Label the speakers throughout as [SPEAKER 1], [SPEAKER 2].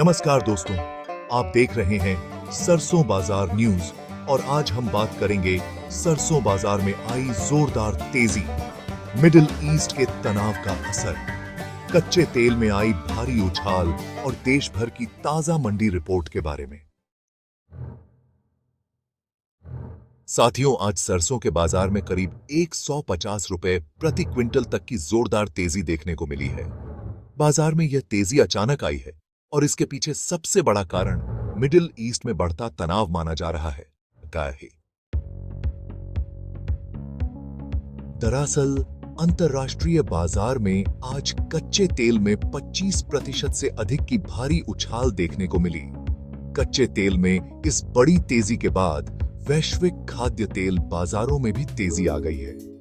[SPEAKER 1] नमस्कार दोस्तों, आप देख रहे हैं सरसों बाजार न्यूज और आज हम बात करेंगे सरसों बाजार में आई जोरदार तेजी, मिडिल ईस्ट के तनाव का असर, कच्चे तेल में आई भारी उछाल और देश भर की ताजा मंडी रिपोर्ट के बारे में। साथियों, आज सरसों के बाजार में करीब 150 रुपए प्रति क्विंटल तक की जोरदार तेजी देखने को मिली है। बाजार में यह तेजी अचानक आई है और इसके पीछे सबसे बड़ा कारण मिडिल ईस्ट में बढ़ता तनाव माना जा रहा है। दरअसल अंतर्राष्ट्रीय बाजार में आज कच्चे तेल में 25% से अधिक की भारी उछाल देखने को मिली। कच्चे तेल में इस बड़ी तेजी के बाद वैश्विक खाद्य तेल बाजारों में भी तेजी आ गई है।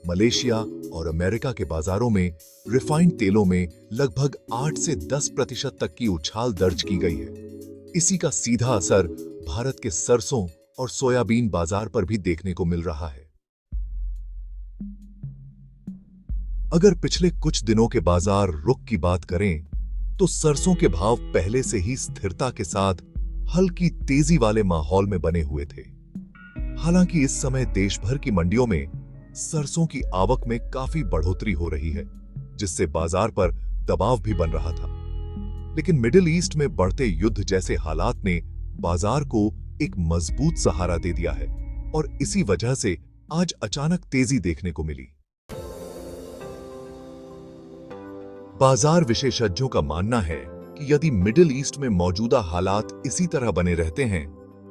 [SPEAKER 1] मलेशिया और अमेरिका के बाजारों में रिफाइंड तेलों में लगभग 8 से 10% तक की उछाल दर्ज की गई है। इसी का सीधा असर भारत के सरसों और सोयाबीन बाजार पर भी देखने को मिल रहा है। अगर पिछले कुछ दिनों के बाजार रुख की बात करें, तो सरसों के भाव पहले से ही स्थिरता के साथ हल्की तेजी वाले माहौल में बने हुए थे। हालांकि इस समय देश भर की मंडियों में सरसों की आवक में काफी बढ़ोतरी हो रही है, जिससे बाजार पर दबाव भी बन रहा था। लेकिन मिडिल ईस्ट में बढ़ते युद्ध जैसे हालात ने बाजार को एक मजबूत सहारा दे दिया है और इसी वजह से आज अचानक तेजी देखने को मिली। बाजार विशेषज्ञों का मानना है कि यदि मिडिल ईस्ट में मौजूदा हालात इसी तरह बने रहते हैं,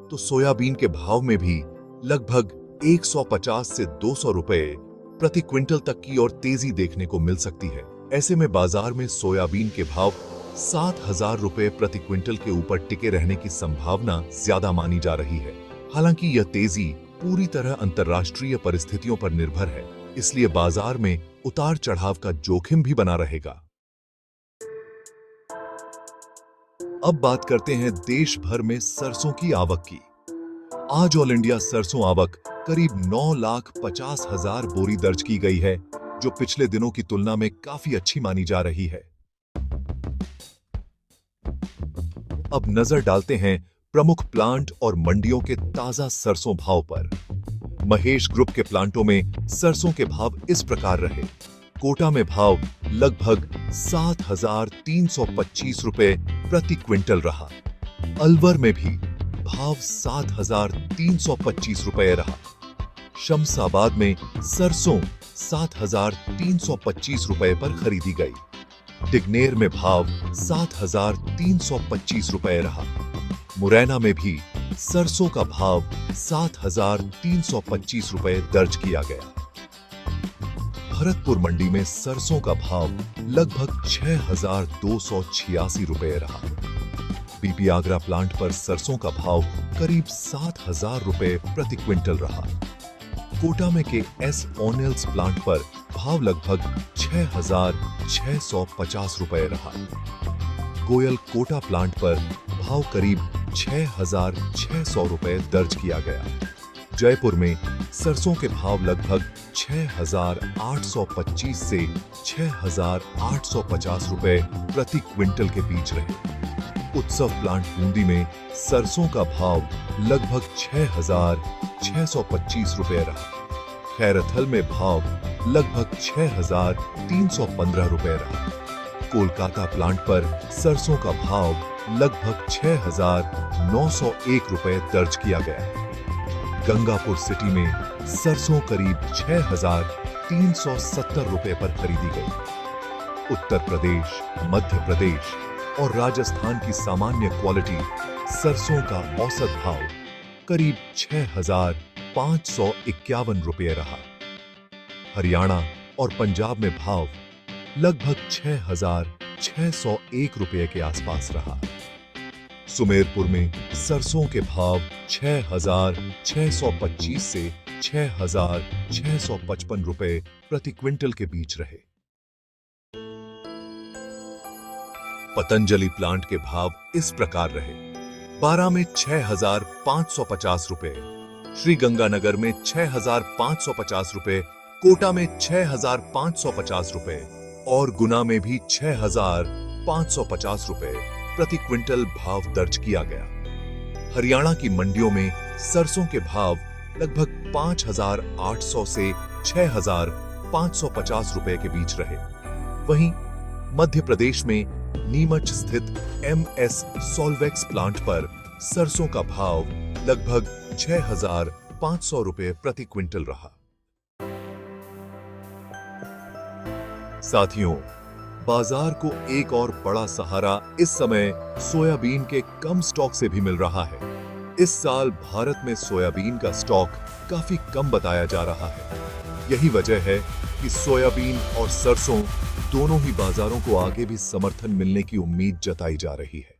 [SPEAKER 1] तो सोयाबीन के भाव में भी लगभग 150 से 200 रुपए प्रति क्विंटल तक की और तेजी देखने को मिल सकती है। ऐसे में बाजार में सोयाबीन के भाव 7,000 रुपए प्रति क्विंटल के ऊपर टिके रहने की संभावना ज्यादा मानी जा रही है। हालांकि यह तेजी पूरी तरह अंतर्राष्ट्रीय परिस्थितियों पर निर्भर है, इसलिए बाजार में उतार चढ़ाव का जोखिम भी बना रहेगा। अब बात करते हैं देश भर में सरसों की आवक की। आज ऑल इंडिया सरसों आवक करीब 9,50,000 बोरी दर्ज की गई है, जो पिछले दिनों की तुलना में काफी अच्छी मानी जा रही है। अब नजर डालते हैं प्रमुख प्लांट और मंडियों के ताजा सरसों भाव पर। महेश ग्रुप के प्लांटों में सरसों के भाव इस प्रकार रहे। कोटा में भाव लगभग 7,325 रुपए प्रति क्विंटल रहा। अलवर में भी भाव 7,325 रुपए रहा। शमशाबाद में सरसों 7,325 रुपए पर खरीदी गई। दिग्नेर में भाव 7,325 रुपए रहा। मुरैना में भी सरसों का भाव 7,325 रुपए दर्ज किया गया। भरतपुर मंडी में सरसों का भाव लगभग 6,286 रुपए रहा। बीपी आगरा प्लांट पर सरसों का भाव करीब 7,000 रुपए प्रति क्विंटल रहा। कोटा में के एस ओनिल्स प्लांट पर भाव लगभग 6,650 रुपए रहा। गोयल कोटा प्लांट पर भाव करीब 6,600 रुपए दर्ज किया गया। जयपुर में सरसों के भाव लगभग 6,825 से 6,850 रुपए प्रति क्विंटल के बीच रहे। उत्सव प्लांट बूंदी में सरसों का भाव लगभग 6,625 रुपए रहा। खैरथल में भाव लगभग 6,315 रुपए रहा। कोलकाता प्लांट पर सरसों का भाव लगभग 6,901 रुपए दर्ज किया गया। गंगापुर सिटी में सरसों करीब 6,370 रुपए पर खरीदी गई। उत्तर प्रदेश, मध्य प्रदेश और राजस्थान की सामान्य क्वालिटी सरसों का औसत भाव करीब 6,551 रुपए रहा। हरियाणा और पंजाब में भाव लगभग 6,601 रुपए के आसपास रहा। सुमेरपुर में सरसों के भाव 6,625 से 6,655 रुपए प्रति क्विंटल के बीच रहे। पतंजलि प्लांट के भाव इस प्रकार रहे। बारा में 6,550 रुपए, श्री गंगानगर में 6,550 रुपए, कोटा में 6,550 रुपए और गुना में भी 6,550 रुपए। प्रति क्विंटल भाव दर्ज किया गया। हरियाणा की मंडियों में सरसों के भाव लगभग 5,800 से 6,550 रुपए के बीच रहे। वहीं मध्य प्रदेश में नीमच स्थित MS सॉल्वेक्स प्लांट पर सरसों का भाव लगभग 6,500 रुपए प्रति क्विंटल रहा। साथियों, बाजार को एक और बड़ा सहारा इस समय सोयाबीन के कम स्टॉक से भी मिल रहा है। इस साल भारत में सोयाबीन का स्टॉक काफी कम बताया जा रहा है। यही वजह है कि सोयाबीन और सरसों दोनों ही बाजारों को आगे भी समर्थन मिलने की उम्मीद जताई जा रही है।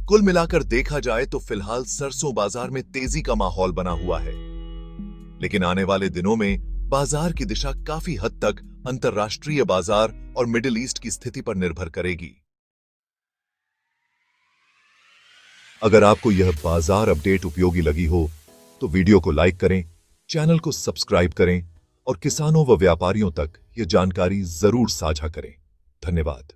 [SPEAKER 1] कुल मिलाकर देखा जाए तो फिलहाल सरसों बाजार में तेजी का माहौल बना हुआ है, लेकिन आने वाले दिनों में बाजार की दिशा काफी हद तक अंतर्राष्ट्रीय बाजार और मिडिल ईस्ट की स्थिति पर निर्भर करेगी। अगर आपको यह बाजार अपडेट उपयोगी लगी हो तो वीडियो को लाइक करें, चैनल को सब्सक्राइब करें और किसानों व व्यापारियों तक यह जानकारी जरूर साझा करें। धन्यवाद।